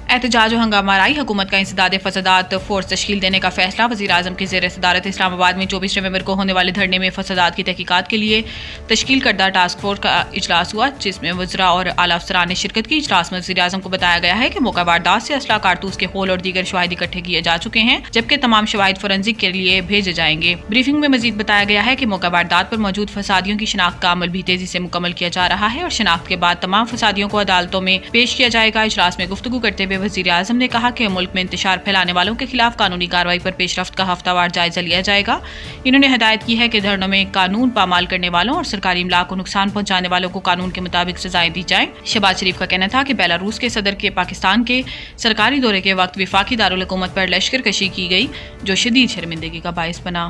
احتجاج و ہنگامہ آرائی، حکومت کا انسداد فسادات فورس تشکیل دینے کا فیصلہ۔ وزیر اعظم کی زیر صدارت اسلام آباد میں 24 نومبر کو ہونے والے دھرنے میں فسادات کی تحقیقات کے لیے تشکیل کردہ ٹاسک فورس کا اجلاس ہوا، جس میں وزراء اور اعلیٰ افسران نے شرکت کی۔ اجلاس میں وزیر اعظم کو بتایا گیا ہے کہ موقع واردات سے اسلحہ، کارتوس کے خول اور دیگر شواہد اکٹھے کیے جا چکے ہیں، جبکہ تمام شواہد فورینزک کے لیے بھیجے جائیں گے۔ بریفنگ میں مزید بتایا گیا ہے کہ موقع واردات پر موجود فسادیوں کی شناخت کا عمل بھی تیزی سے مکمل کیا جا رہا ہے اور شناخت کے بعد تمام فسادیوں کو عدالتوں میں پیش کیا جائے گا۔ اجلاس میں گفتگو کرتے ہوئے وزیر اعظم نے کہا کہ ملک میں انتشار پھیلانے والوں کے خلاف قانونی کارروائی پر پیش رفت کا ہفتہ وار جائزہ لیا جائے گا۔ انہوں نے ہدایت کی ہے کہ دھرنوں میں قانون پامال کرنے والوں اور سرکاری املاک کو نقصان پہنچانے والوں کو قانون کے مطابق سزائیں دی جائیں۔ شہباز شریف کا کہنا تھا کہ بیلاروس کے صدر کے پاکستان کے سرکاری دورے کے وقت وفاقی دارالحکومت پر لشکر کشی کی گئی، جو شدید شرمندگی کا باعث بنا۔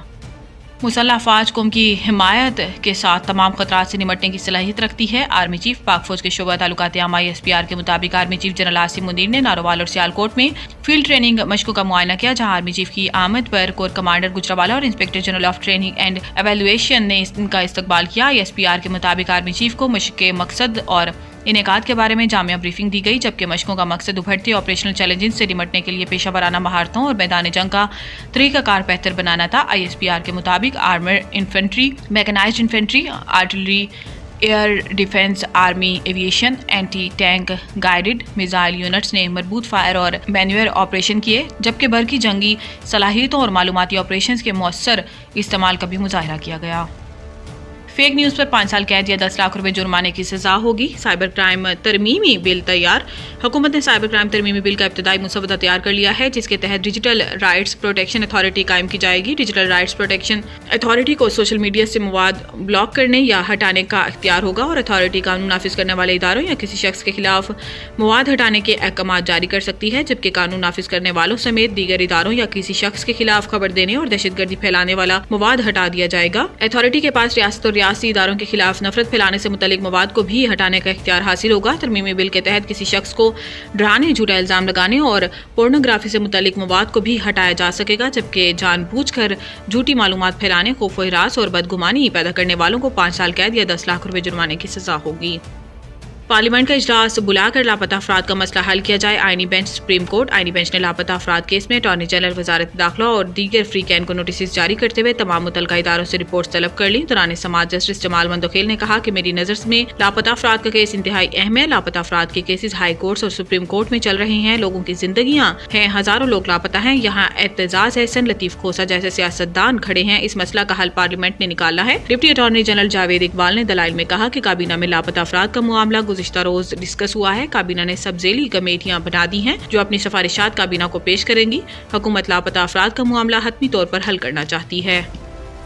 مسلح افواج قوم کی حمایت کے ساتھ تمام خطرات سے نمٹنے کی صلاحیت رکھتی ہے۔ آرمی چیف پاک فوج کے شعبہ تعلقات عامہ ISPR کے مطابق army chief general Asim Munir نے نارووال اور سیالکوٹ میں فیلڈ ٹریننگ مشقوں کا معائنہ کیا، جہاں آرمی چیف کی آمد پر کور کمانڈر گجرانوالہ اور inspector general of training and evaluation نے ان کا استقبال کیا۔ ISPR کے مطابق آرمی چیف کو مشق کے مقصد اور انعقاد کے بارے میں جامع بریفنگ دی گئی، جبکہ مشقوں کا مقصد ابھرتے آپریشنل چیلنجز سے نمٹنے کے لیے پیشہ ورانہ مہارتوں اور میدان جنگ کا طریقہ کار بہتر بنانا تھا۔ ISPR کے مطابق armour infantry, mechanised infantry, artillery, air defence, army aviation, anti tank guided missile units نے مربوط فائر اور مینیور آپریشن کیے، جبکہ برقی جنگی صلاحیتوں اور معلوماتی آپریشنز کے مؤثر استعمال کا بھی مظاہرہ کیا گیا۔ فیک نیوز پر 5 سال قید یا 10 لاکھ روپے جرمانے کی سزا ہوگی۔ سائبر کرائم ترمیمی بل تیار۔ حکومت نے سائبر کرائم ترمیمی بل کا ابتدائی مسودہ تیار کر لیا ہے، جس کے تحت ڈیجیٹل رائٹس پروٹیکشن اتھارٹی قائم کی جائے گی۔ ڈیجیٹل رائٹس پروٹیکشن اتھارٹی کو سوشل میڈیا سے مواد بلاک کرنے یا ہٹانے کا اختیار ہوگا، اور اتھارٹی قانون نافذ کرنے والے اداروں یا کسی شخص کے خلاف مواد ہٹانے کے احکامات جاری کر سکتی ہے، جبکہ قانون نافذ کرنے والوں سمیت دیگر اداروں یا کسی شخص کے خلاف خبر دینے اور دہشت گردی پھیلانے والا مواد ہٹا دیا جائے گا۔ اتھارٹی کے پاس ریاست اور ریاستی اداروں کے خلاف نفرت پھیلانے سے متعلق مواد کو بھی ہٹانے کا اختیار حاصل ہوگا۔ ترمیمی بل کے تحت کسی شخص کو ڈرانے، جھوٹا الزام لگانے اور پورنوگرافی سے متعلق مواد کو بھی ہٹایا جا سکے گا، جبکہ جان بوجھ کر جھوٹی معلومات پھیلانے، خوف و ہراس اور بدگمانی پیدا کرنے والوں کو 5 سال قید یا 10 لاکھ روپے جرمانے کی سزا ہوگی۔ پارلیمنٹ کا اجلاس بلا کر لاپتہ افراد کا مسئلہ حل کیا جائے۔ آئینی بینچ سپریم کورٹ۔ آئینی بینچ نے لاپتہ افراد کیس میں اٹارنی جنرل، وزارت داخلہ اور دیگر فریقین کو نوٹسز جاری کرتے ہوئے تمام متعلقہ اداروں سے رپورٹس طلب کر لی۔ دوران سماعت جسٹس جمال مندوخیل نے کہا کہ میری نظر میں لاپتہ افراد کا کیس انتہائی اہم ہے۔ لاپتہ افراد کے کیسز ہائی کورٹس اور سپریم کورٹ میں چل رہے ہیں۔ لوگوں کی زندگیاں ہیں، ہزاروں لوگ لاپتہ ہیں۔ یہاں اعتزاز احسن، لطیف کھوسہ جیسے سیاستدان کھڑے ہیں۔ اس مسئلہ کا حل پارلیمنٹ نے نکالنا ہے۔ Deputy attorney general Javed Iqbal نے دلائل میں کہا کہ کابینہ میں لاپتہ افراد کا معاملہ گزشتہ روز ڈسکس ہوا ہے۔ کابینہ نے سب ذیلی کمیٹیاں بنا دی ہیں جو اپنی سفارشات کابینہ کو پیش کریں گی۔ حکومت لاپتہ افراد کا معاملہ حتمی طور پر حل کرنا چاہتی ہے۔